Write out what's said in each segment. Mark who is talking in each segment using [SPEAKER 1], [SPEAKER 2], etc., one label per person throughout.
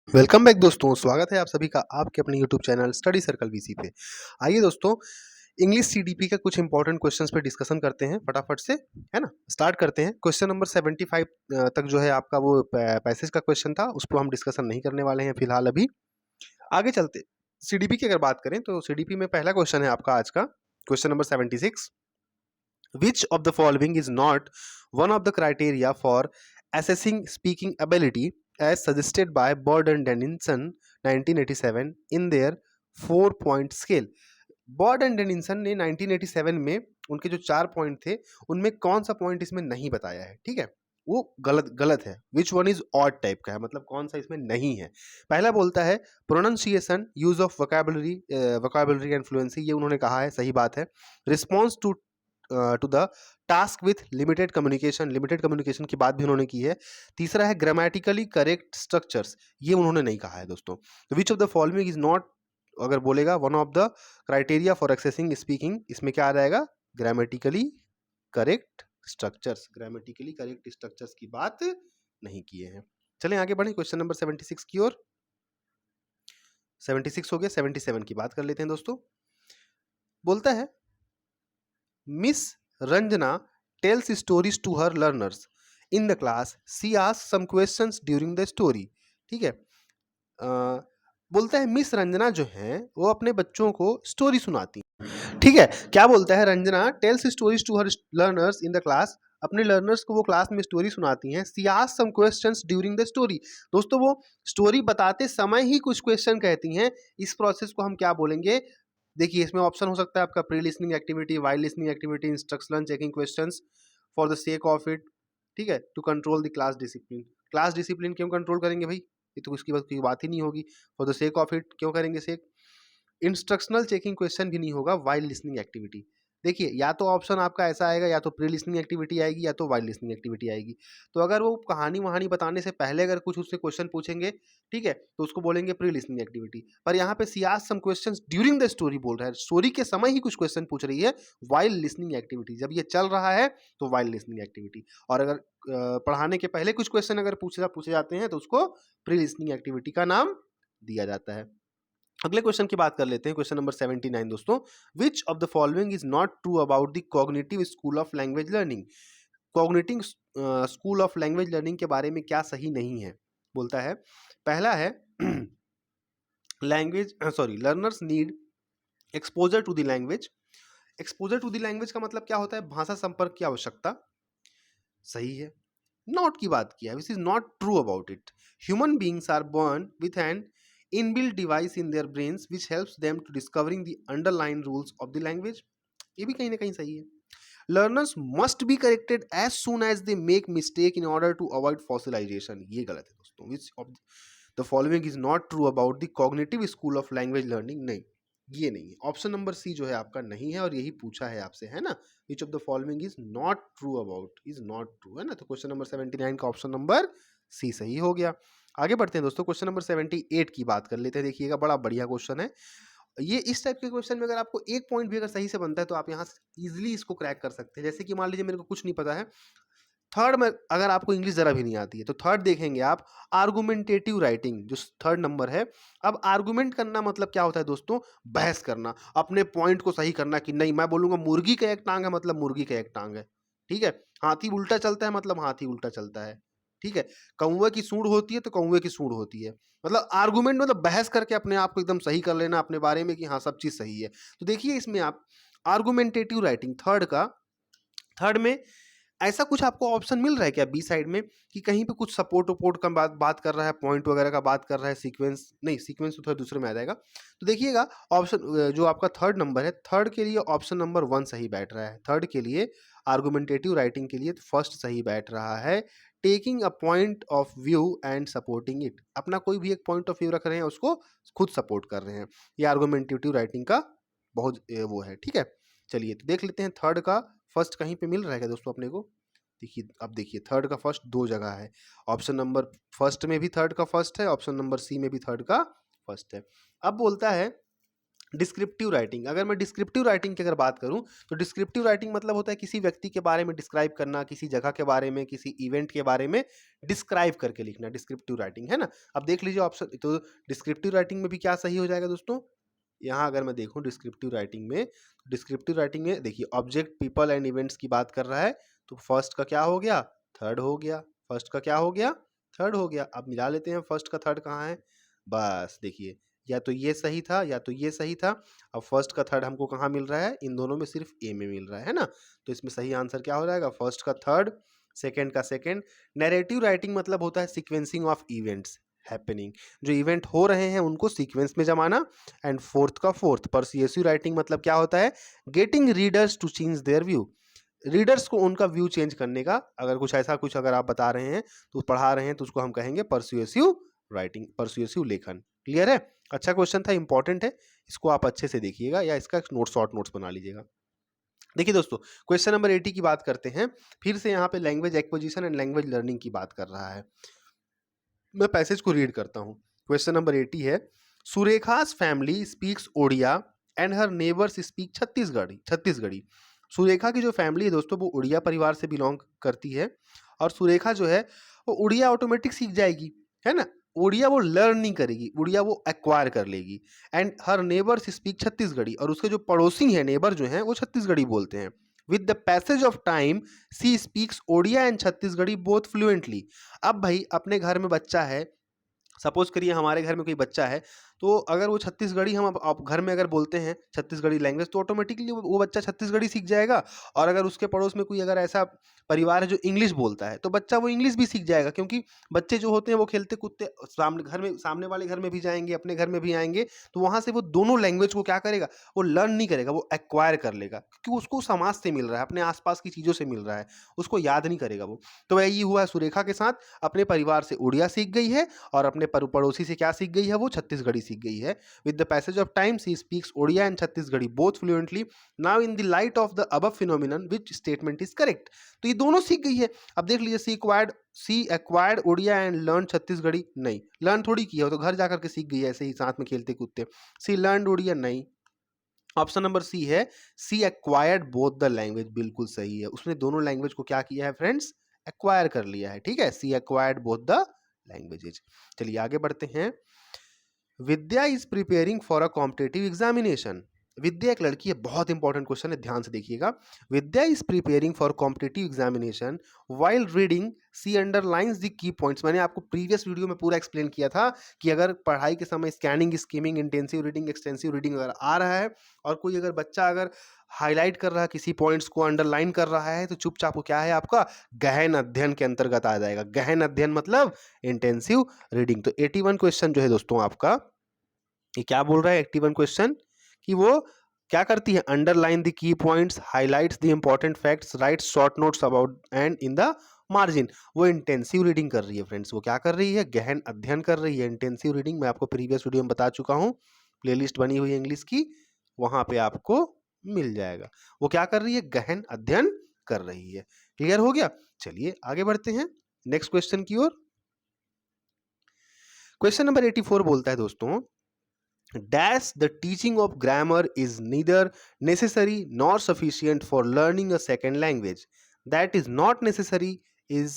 [SPEAKER 1] Welcome back दोस्तों, स्वागत है आप सभी का आपके अपने YouTube channel study circle VC पे। आइए दोस्तों, इंग्लिश सीडीपी का कुछ इंपॉर्टेंट क्वेश्चंस पे डिस्कशन करते हैं फटाफट से, है ना। स्टार्ट करते हैं। क्वेश्चन नंबर 75 तक जो है आपका वो पैसेज का क्वेश्चन था, उस पर हम डिस्कशन नहीं करने वाले हैं फिलहाल अभी। आगे चलते सीडीपी की अगर बात करें तो सीडीपी में पहला क्वेश्चन है आपका आज का, question number 76। Which of the following is not one of the criteria for assessing speaking ability as suggested by Bird and Dennison 1987 in their 4-point scale? Bird and Denison ने 1987 में उनके जो 4 पॉइंट थे उनमें कौन सा पॉइंट इसमें नहीं बताया है, ठीक है। वो गलत गलत है। Which one is odd type का है, मतलब कौन सा इसमें नहीं है। पहला बोलता है pronunciation, use of vocabulary and fluency, ये उन्होंने कहा है, सही बात है। Response to the task with limited communication की बात भी उन्होंने की है। तीसरा है ग्रामेटिकली करेक्ट स्ट्रक्चर्स, ये उन्होंने नहीं कहा है दोस्तों। Which of the following is not, अगर बोलेगा one of the criteria for accessing speaking, इसमें क्या आ जाएगा, ग्रामेटिकली करेक्ट स्ट्रक्चर्स की बात नहीं किए हैं। चलें आगे बढ़े क्वेश्चन नंबर 76 की ओर। 76 हो गया, 77 की बात कर लेते हैं दोस्तों। बोलता है miss Ranjana tells stories to her learners in the class, she asks some questions during the story, ठीक है। बोलता है मिस रंजना जो है वो अपने बच्चों को स्टोरी सुनाती है, ठीक है। क्या बोलता है, Ranjana tells stories to her learners in the class, अपने लर्नर्स को वो क्लास में स्टोरी सुनाती हैं। She asks some questions during the story, दोस्तों वो स्टोरी बताते समय ही कुछ क्वेश्चन कहती हैं। इस प्रोसेस को हम क्या बोलेंगे, देखिए इसमें ऑप्शन हो सकता है आपका pre listening activity, while listening activity, instructional checking questions for the sake of it, ठीक है, to control the class discipline. Class discipline क्यों कंट्रोल करेंगे भाई, ये तो उसकी बात ही नहीं होगी। For the sake of it क्यों करेंगे सेक। इंस्ट्रक्शनल चेकिंग क्वेश्चन भी नहीं होगा, वाइल लिसनिंग एक्टिविटी। देखिए या तो ऑप्शन आपका ऐसा आएगा, या तो प्री लिसनिंग एक्टिविटी आएगी या तो वाइल लिसनिंग एक्टिविटी आएगी। तो अगर वो कहानी वहानी बताने से पहले अगर कुछ उससे क्वेश्चन पूछेंगे, ठीक है, तो उसको बोलेंगे प्री लिसनिंग एक्टिविटी। पर यहाँ पे she asked some questions during the story बोल रहा है, स्टोरी के समय ही कुछ क्वेश्चन पूछ रही है, वाइल लिसनिंग एक्टिविटी। जब ये चल रहा है तो वाइल लिसनिंग एक्टिविटी, और अगर पढ़ाने के पहले कुछ क्वेश्चन अगर पूछे जाते हैं तो उसको प्री लिसनिंग एक्टिविटी का नाम दिया जाता है। अगले क्वेश्चन की बात कर लेते हैं, क्वेश्चन नंबर 79 दोस्तों। Which of the following is not true about the cognitive school of language learning, cognitive school of language learning के बारे में क्या सही नहीं है। बोलता है पहला है language learners need exposure to the language. Exposure to the language का मतलब क्या होता है, भाषा संपर्क की आवश्यकता, सही है। नॉट की बात किया, which is not true about it. Human beings are born with an inbuilt device in their brains which helps them to discovering the underlying rules of the language, ये भी कहीं ना कहीं सही है। Learners must be corrected as soon as they make mistake in order to avoid fossilization, ये गलत है दोस्तों। Which of the following is not true about the cognitive school of language learning, नहीं, ये नहीं है। ऑप्शन नंबर सी जो है आपका नहीं है, और यही पूछा है आपसे, है ना। Which of the following is not true about, is not true, है ना। तो क्वेश्चन नंबर 79 का ऑप्शन नंबर सी सही हो गया। आगे बढ़ते हैं दोस्तों, क्वेश्चन नंबर 78 की बात कर लेते हैं। देखिएगा बड़ा बढ़िया क्वेश्चन है ये। इस टाइप के क्वेश्चन में अगर आपको एक पॉइंट भी अगर सही से बनता है तो आप यहाँ से इजिली इसको क्रैक कर सकते हैं। जैसे कि मान लीजिए मेरे को कुछ नहीं पता है, थर्ड में अगर आपको इंग्लिश जरा भी नहीं आती है तो थर्ड देखेंगे आप, आर्गुमेंटेटिव राइटिंग जो थर्ड नंबर है। अब आर्गुमेंट करना मतलब क्या होता है दोस्तों, बहस करना, अपने पॉइंट को सही करना कि नहीं मैं बोलूंगा मुर्गी का एक टांग है मतलब मुर्गी का एक टांग है, ठीक है। हाथी उल्टा चलता है मतलब हाथी उल्टा चलता है, ठीक है। कौवे की सूंड होती है तो कौवे की सूंड होती है। मतलब आर्गुमेंट मतलब बहस करके अपने आप को एकदम सही कर लेना अपने बारे में कि हाँ सब चीज सही है। तो देखिए इसमें आप आर्गुमेंटेटिव राइटिंग थर्ड में ऐसा कुछ आपको ऑप्शन मिल रहा है क्या बी साइड में, कि कहीं पे कुछ सपोर्ट वपोर्ट का बात कर रहा है, पॉइंट वगैरह का बात कर रहा है, सीक्वेंस नहीं, सीक्वेंस तो थोड़ा दूसरे में आ जाएगा। तो देखिएगा ऑप्शन जो आपका थर्ड नंबर है, थर्ड के लिए ऑप्शन नंबर 1 सही बैठ रहा है। थर्ड के लिए आर्गुमेंटेटिव राइटिंग के लिए फर्स्ट सही बैठ रहा है। Taking a point of view and supporting it, अपना कोई भी एक पॉइंट ऑफ व्यू रख रहे हैं उसको खुद सपोर्ट कर रहे हैं, ये आर्गुमेंटेटिव राइटिंग का बहुत वो है, ठीक है। चलिए तो देख लेते हैं थर्ड का फर्स्ट कहीं पे मिल रहा है क्या दोस्तों अपने को। देखिए अब देखिए थर्ड का फर्स्ट 2 जगह है, ऑप्शन नंबर फर्स्ट में भी थर्ड का फर्स्ट है, ऑप्शन नंबर सी में भी थर्ड का फर्स्ट है। अब बोलता है डिस्क्रिप्टिव राइटिंग, अगर मैं डिस्क्रिप्टिव राइटिंग की अगर बात करूं तो डिस्क्रिप्टिव राइटिंग मतलब होता है किसी व्यक्ति के बारे में डिस्क्राइब करना, किसी जगह के बारे में, किसी इवेंट के बारे में डिस्क्राइब करके लिखना, डिस्क्रिप्टिव राइटिंग है ना। अब देख लीजिए ऑप्शन, तो डिस्क्रिप्टिव राइटिंग में भी क्या सही हो जाएगा दोस्तों, यहाँ अगर मैं देखूं डिस्क्रिप्टिव राइटिंग में देखिए ऑब्जेक्ट, पीपल एंड इवेंट्स की बात कर रहा है, तो फर्स्ट का क्या हो गया, थर्ड हो गया, फर्स्ट का क्या हो गया, थर्ड हो गया। अब मिला लेते हैं फर्स्ट का थर्ड कहाँ है, बस देखिए या तो ये सही था या तो ये सही था। अब फर्स्ट का थर्ड हमको कहाँ मिल रहा है, इन दोनों में सिर्फ ए में मिल रहा है ना, तो इसमें सही आंसर क्या हो जाएगा, फर्स्ट का थर्ड, सेकंड का सेकंड। नैरेटिव राइटिंग मतलब होता है सीक्वेंसिंग ऑफ इवेंट्स हैपनिंग, जो इवेंट हो रहे हैं उनको सीक्वेंस में जमाना। एंड फोर्थ का फोर्थ, परसुएसिव राइटिंग मतलब क्या होता है, getting readers to change their view, readers को उनका व्यू चेंज करने का, अगर कुछ ऐसा कुछ अगर आप बता रहे हैं तो पढ़ा रहे हैं तो उसको हम कहेंगे परसुएसिव राइटिंग, परसुएसिव लेखन। क्लियर है, अच्छा क्वेश्चन था, इंपॉर्टेंट है, इसको आप अच्छे से देखिएगा या इसका शॉर्ट नोट्स बना लीजिएगा। देखिए दोस्तों, क्वेश्चन नंबर 80 की बात करते हैं, फिर से यहाँ पे language acquisition and language learning की बात कर रहा है। मैं पैसेज को रीड करता हूँ। क्वेश्चन नंबर 80 है, Surekha's family speaks Odia and her neighbours speak Chhattisgarhi. Surekha की जो फैमिली है दोस्तों वो उड़िया परिवार से बिलोंग करती है, और सुरेखा जो है वो उड़िया ऑटोमेटिक सीख जाएगी, है ना, उड़िया वो लर्न नहीं करेगी, उड़िया वो एक्वायर कर लेगी। And her neighbours speak Chhattisgarhi, और उसके जो पड़ोसी हैं, नेबर जो हैं, वो छत्तीसगढ़ी बोलते हैं। With the passage of time she speaks Odia and Chhattisgarhi both fluently. अब भाई अपने घर में बच्चा है, सपोज करिए हमारे घर में कोई बच्चा है, तो अगर वो छत्तीसगढ़ी हम अब घर में अगर बोलते हैं छत्तीसगढ़ी लैंग्वेज, तो ऑटोमेटिकली वो बच्चा छत्तीसगढ़ी सीख जाएगा। और अगर उसके पड़ोस में कोई अगर ऐसा परिवार है जो इंग्लिश बोलता है, तो बच्चा वो इंग्लिश भी सीख जाएगा, क्योंकि बच्चे जो होते हैं वो खेलते कूदते सामने वाले घर में भी जाएंगे, अपने घर में भी आएंगे, तो वहाँ से वो दोनों लैंग्वेज को क्या करेगा, वो लर्न नहीं करेगा, वो एक्वायर कर लेगा, क्योंकि उसको समाज से मिल रहा है, अपने आसपास की चीज़ों से मिल रहा है, उसको याद नहीं करेगा वो। तो यही हुआ सुरेखा के साथ, अपने परिवार से उड़िया सीख गई है, और अपने पड़ोसी से क्या सीख गई है, वो छत्तीसगढ़ी सीख गई है। With the passage of time she speaks Odia and Chhattisgarhi both fluently. Now in the light of the above phenomenon which statement is correct. तो ये दोनों सीख गई है। अब देख लीजिए, she acquired Odia and learn Chhattisgarhi, नहीं, लर्न थोड़ी किया, तो घर जाकर के सीख गई है ऐसे ही साथ में खेलते कूदते। सी लर्न ओडिया, नहीं। ऑप्शन नंबर सी है, she acquired both the language, बिल्कुल सही है, उसने दोनों लैंग्वेज को क्या किया है फ्रेंड्स, एक्वायर कर लिया है। ठीक है, she acquired both the languages. चलिए आगे बढ़ते हैं। Vidya is preparing for a competitive examination. Vidya एक लड़की है, बहुत इंपॉर्टेंट क्वेश्चन है, ध्यान से देखिएगा। Vidya is preparing for competitive examination while reading she underlines the key points. मैंने आपको प्रीवियस वीडियो में पूरा एक्सप्लेन किया था कि अगर पढ़ाई के समय scanning, skimming, intensive reading, extensive reading अगर आ रहा है, और कोई अगर बच्चा अगर हाईलाइट कर रहा है, किसी पॉइंट्स को अंडरलाइन कर रहा है, तो चुपचाप वो क्या है, आपका गहन अध्ययन के अंतर्गत आ जाएगा। गहन अध्ययन मतलब इंटेंसिव रीडिंग। तो 81 क्वेश्चन जो है दोस्तों आपका, ये क्या बोल रहा है 81 क्वेश्चन, कि वो क्या करती है, underline the key points, highlights the important facts, rights short notes about and in the margin. वो इंटेंसिव रीडिंग कर रही है फ्रेंड्स, वो क्या कर रही है, गहन अध्ययन कर रही है। इंटेंसिव रीडिंग मैं आपको प्रीवियस वीडियो में बता चुका हूँ, प्लेलिस्ट बनी हुई है इंग्लिश की, वहां पे आपको मिल जाएगा। वो क्या कर रही है, गहन अध्ययन कर रही है। क्लियर हो गया, चलिए आगे बढ़ते हैं नेक्स्ट क्वेश्चन की ओर। क्वेश्चन नंबर 84 बोलता है दोस्तों, dash the teaching of grammar is neither necessary nor sufficient for learning a second language. That is not necessary is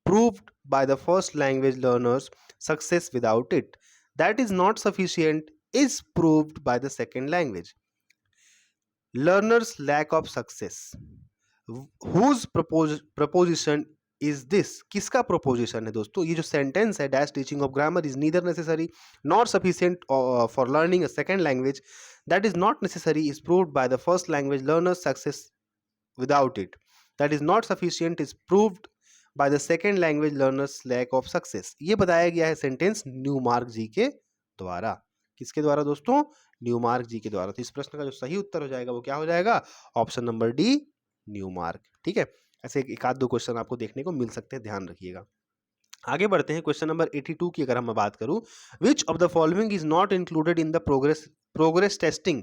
[SPEAKER 1] proved by the first language learners success without it. That is not sufficient is proved by the second language learners lack of success. Whose proposition is this, किसका proposition है दोस्तों, ये जो sentence है, dash teaching of grammar is neither necessary not sufficient for learning a second language, that is not necessary is proved by the first language learners success without it, that is not sufficient is proved by the second language learners lack of success. ये बताया गया है sentence Newmark जी के द्वारा। किसके द्वारा दोस्तों, Newmark जी के द्वारा। तो इस प्रश्न का जो सही उत्तर हो जाएगा वो क्या हो जाएगा, ऑप्शन नंबर डी, न्यूमार्क। ठीक है, ऐसे एक आध दो क्वेश्चन आपको देखने को मिल सकते हैं, ध्यान रखिएगा। आगे बढ़ते हैं, क्वेश्चन नंबर 82 की अगर हम बात करूं, विच of the following is not included in the progress testing.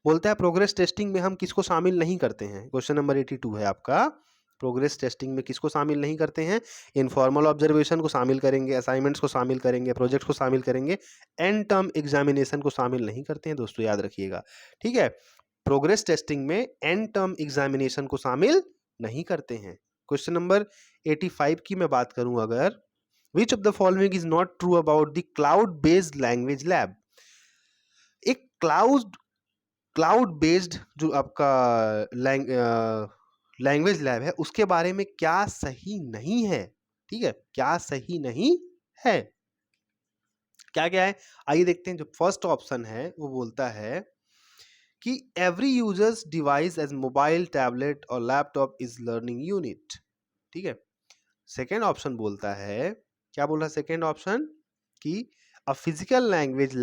[SPEAKER 1] बोलता है प्रोग्रेस टेस्टिंग में हम किसको शामिल नहीं करते हैं। क्वेश्चन नंबर 82 है आपका, प्रोग्रेस टेस्टिंग में किसको शामिल नहीं करते हैं? इनफॉर्मल ऑब्जर्वेशन को शामिल करेंगे, असाइनमेंट्स को शामिल करेंगे, प्रोजेक्ट्स को शामिल करेंगे, एंड टर्म एग्जामिनेशन को शामिल नहीं करते हैं दोस्तों, याद रखिएगा। ठीक है, प्रोग्रेस टेस्टिंग में एंड टर्म एग्जामिनेशन को शामिल नहीं करते हैं। क्वेश्चन नंबर 85 की मैं बात करूं अगर, विच of the following is not true about the cloud based language lab? एक क्लाउड बेस्ड जो आपका लैंग्वेज लैब है उसके बारे में क्या सही नहीं है? ठीक है, क्या सही नहीं है, क्या क्या है आइए देखते हैं। जो फर्स्ट ऑप्शन है वो बोलता है कि every users device as mobile, tablet और लैपटॉप इज लर्निंग यूनिट। ठीक है, सेकेंड ऑप्शन बोलता है, क्या बोल रहा है सेकेंड ऑप्शन, कि अ physical language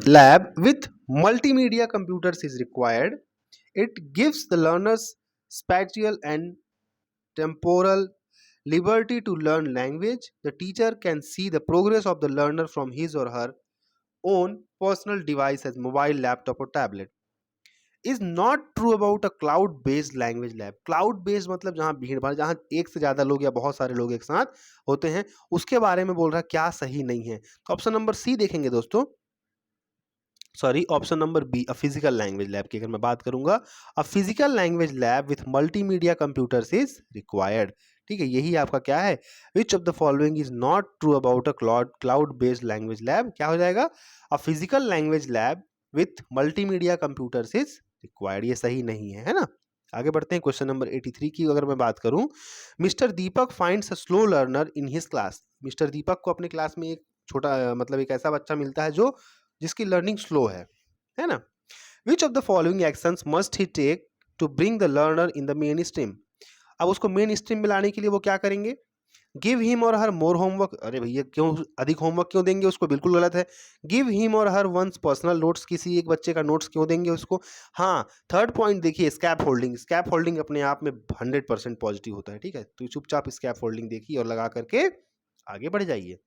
[SPEAKER 1] lab with multimedia computers is required. It gives the learners spatial and temporal liberty to learn language. The teacher can see the progress of the learner from his or her own personal device as mobile, laptop or tablet. Is not true about a cloud based language lab. Cloud based मतलब जहाँ भीड़ भाड़, जहाँ एक से ज्यादा लोग या बहुत सारे लोग एक साथ होते हैं, उसके बारे में बोल रहा है क्या सही नहीं है। तो ऑप्शन नंबर सी देखेंगे दोस्तों, sorry option number B, a physical language lab की अगर मैं बात करूंगा, a physical language lab with multimedia computers is required. ठीक है, यही आपका क्या है, which of the following is not true about a cloud based language lab, क्या हो जाएगा, a physical language lab with multimedia computers is required, ये सही नहीं है ना। आगे बढ़ते हैं, क्वेश्चन नंबर 83 की अगर मैं बात करूं, mister Deepak finds a slow learner in his class. Mister Deepak को अपने क्लास में एक छोटा मतलब एक ऐसा बच्चा मिलता है जो जिसकी लर्निंग स्लो है ना। Which of the following actions must he take to bring the learner in the main stream? अब उसको मेन स्ट्रीम में लाने के लिए वो क्या करेंगे, गिव हिम और हर मोर होमवर्क। अरे भैया क्यों अधिक होमवर्क क्यों देंगे उसको, बिल्कुल गलत है। गिव हिम और हर वंस पर्सनल नोट्स, किसी एक बच्चे का नोट्स क्यों देंगे उसको। हाँ, थर्ड पॉइंट देखिए, स्कैप होल्डिंग। स्कैप होल्डिंग अपने आप में 100% पॉजिटिव होता है। ठीक है, तो चुपचाप स्कैप होल्डिंग देखिए और लगा करके आगे बढ़ जाइए।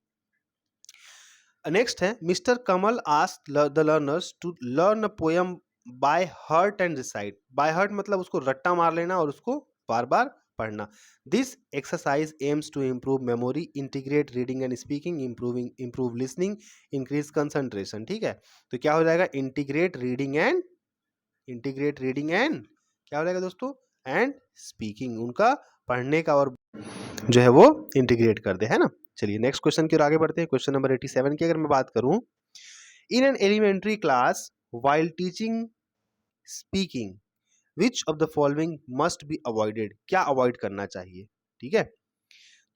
[SPEAKER 1] नेक्स्ट है, mister Kamal asked the learners to learn a poem by heart and recite. By heart मतलब उसको रट्टा मार लेना और उसको बार बार पढ़ना। This exercise aims to improve memory, integrate reading and speaking, improve listening, increase concentration. ठीक है, तो क्या हो जाएगा, इंटीग्रेट रीडिंग एंड क्या हो जाएगा दोस्तों, एंड स्पीकिंग, उनका पढ़ने का और जो है वो इंटीग्रेट कर दे, है ना। चलिए नेक्स्ट क्वेश्चन की ओर आगे बढ़ते हैं। क्वेश्चन नंबर 87 की अगर मैं बात करूं, in an elementary class while teaching speaking which of the following must be avoided? क्या अवॉइड करना चाहिए? ठीक है,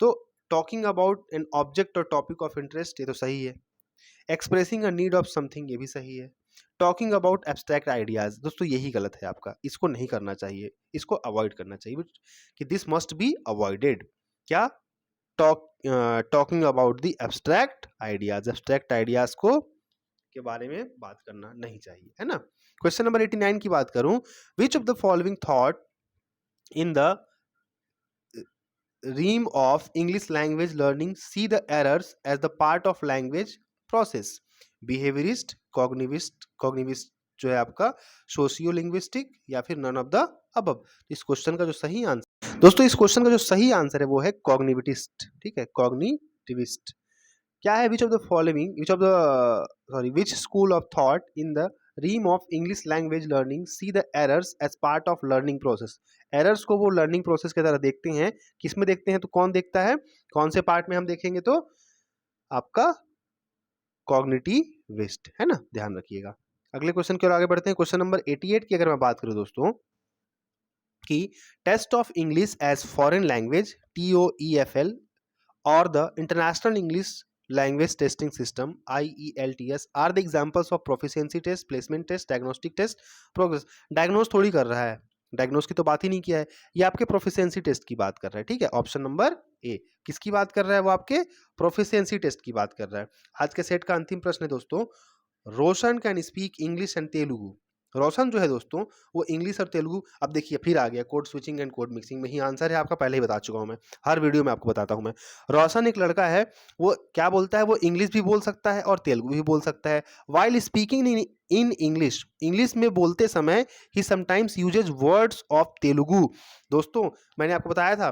[SPEAKER 1] तो टॉकिंग अबाउट एन ऑब्जेक्ट और टॉपिक ऑफ इंटरेस्ट, ये तो सही है। Expressing a need of something, ये भी सही है। टॉकिंग अबाउट एब्स्ट्रैक्ट आइडियाज, दोस्तों यही गलत है आपका, इसको नहीं करना चाहिए, इसको अवॉइड करना चाहिए कि दिस मस्ट बी अवॉइडेड। क्या, talking about the abstract ideas को के बारे में बात करना नहीं चाहिए, है ना। क्वेश्चन नंबर 89 की बात करूं, विच of the following thought in the realm of English language learning see the errors as the part of language process? Behaviorist, cognivist जो है आपका, सोशियो लिंग्विस्टिक, या फिर नन ऑफ द अबव। इस क्वेश्चन का जो सही आंसर दोस्तों, इस क्वेश्चन का जो सही आंसर है वो है कॉग्निटिविस्ट। ठीक है, कॉग्निटिविस्ट क्या है, which school of thought in the realm of English language learning see the errors as part of learning process? Errors को वो लर्निंग प्रोसेस की तरह देखते हैं। किस में देखते हैं, तो कौन देखता है, कौन से पार्ट में हम देखेंगे, तो आपका कॉग्निटिविस्ट, है ना, ध्यान रखिएगा। अगले क्वेश्चन की ओर आगे बढ़ते हैं। क्वेश्चन नंबर 88 की अगर मैं बात करूं दोस्तों, कि test of English as foreign language TOEFL or the International English Language Testing System IELTS are the examples of proficiency test, placement test, diagnostic test, progress। Diagnose थोड़ी कर रहा है, डायग्नोस की तो बात ही नहीं किया है, ये आपके प्रोफिशिएंसी टेस्ट की बात कर रहा है। ठीक है, ऑप्शन नंबर ए, किसकी बात कर रहा है, वो आपके प्रोफिशिएंसी टेस्ट की बात कर रहा है। आज के सेट का अंतिम प्रश्न है दोस्तों, Roshan can speak English and Telugu, Roshan जो है दोस्तों वो इंग्लिश और तेलुगु, अब देखिए फिर आ गया code switching and code mixing में ही आंसर है आपका, पहले ही बता चुका हूँ मैं, हर वीडियो में आपको बताता हूँ मैं। रोशन एक लड़का है, वो क्या बोलता है, वो इंग्लिश भी बोल सकता है और तेलुगु भी बोल सकता है। While speaking in English, English में बोलते समय ही sometimes uses words of Telugu. दोस्तों मैंने आपको बताया था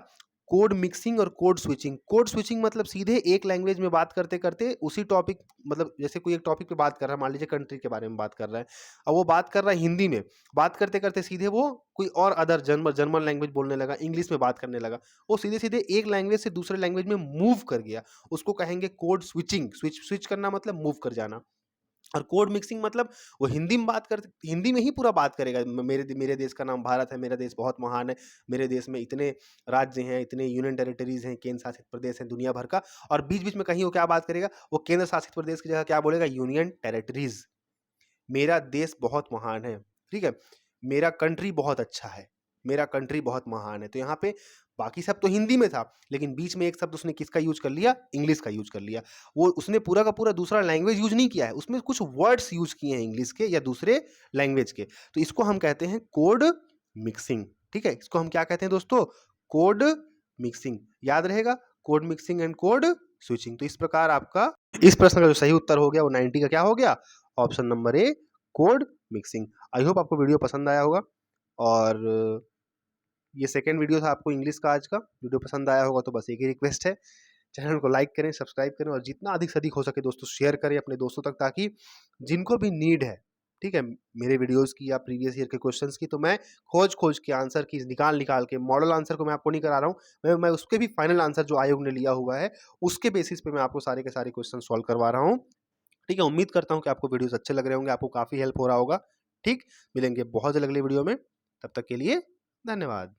[SPEAKER 1] कोड मिक्सिंग और कोड स्विचिंग। कोड स्विचिंग मतलब सीधे एक लैंग्वेज में बात करते करते उसी टॉपिक, मतलब जैसे कोई एक टॉपिक पे बात कर रहा है, मान लीजिए कंट्री के बारे में बात कर रहा है, अब वो बात कर रहा है हिंदी में, बात करते करते सीधे वो कोई और अदर जर्मन लैंग्वेज बोलने लगा, इंग्लिश में बात करने लगा, वो सीधे सीधे एक लैंग्वेज से दूसरे लैंग्वेज में मूव कर गया, उसको कहेंगे कोड स्विचिंग। स्विच करना मतलब मूव कर जाना। और कोड मिक्सिंग मतलब वो हिंदी में बात कर, हिंदी में ही पूरा बात करेगा, मेरे देश का नाम भारत है, मेरा देश बहुत महान है, मेरे देश में इतने राज्य हैं, इतने यूनियन टेरिटरीज हैं, केंद्र शासित प्रदेश हैं दुनिया भर का, और बीच बीच में कहीं वो क्या बात करेगा, वो केंद्र शासित प्रदेश की जगह क्या बोलेगा, यूनियन टेरिटरीज। मेरा देश बहुत महान है, ठीक है, मेरा कंट्री बहुत अच्छा है, मेरा कंट्री बहुत महान है। तो यहाँ पे बाकी सब तो हिंदी में था, लेकिन बीच में एक शब्द उसने किसका यूज कर लिया, इंग्लिश का यूज कर लिया। वो उसने पूरा का पूरा दूसरा लैंग्वेज यूज नहीं किया है, उसमें कुछ वर्ड्स यूज किए हैं इंग्लिश के या दूसरे लैंग्वेज के, तो इसको हम कहते हैं कोड मिक्सिंग। ठीक है, इसको हम क्या कहते हैं दोस्तों, कोड मिक्सिंग। याद रहेगा, code mixing and code switching. तो इस प्रकार आपका इस प्रश्न का जो सही उत्तर हो गया वो 90 का क्या हो गया, option number A, code mixing. I hope आपको वीडियो पसंद आया होगा, और ये सेकंड वीडियो था आपको इंग्लिश का आज का। वीडियो पसंद आया होगा तो बस एक ही रिक्वेस्ट है, चैनल को लाइक करें, सब्सक्राइब करें, और जितना अधिक से अधिक हो सके दोस्तों शेयर करें अपने दोस्तों तक, ताकि जिनको भी नीड है, ठीक है, मेरे वीडियोस की या प्रीवियस ईयर के क्वेश्चंस की, तो मैं खोज के आंसर की निकाल के, मॉडल आंसर को मैं आपको नहीं करा रहा हूँ, मैं उसके भी फाइनल आंसर जो आयोग ने लिया हुआ है उसके बेसिस पे मैं आपको सारे के सारे क्वेश्चन सॉल्व करवा रहा हूँ। ठीक है, उम्मीद करता हूँ कि आपको वीडियोस अच्छे लग रहे होंगे, आपको काफ़ी हेल्प हो रहा होगा। ठीक, मिलेंगे बहुत जल्द अगले वीडियो में, तब तक के लिए धन्यवाद।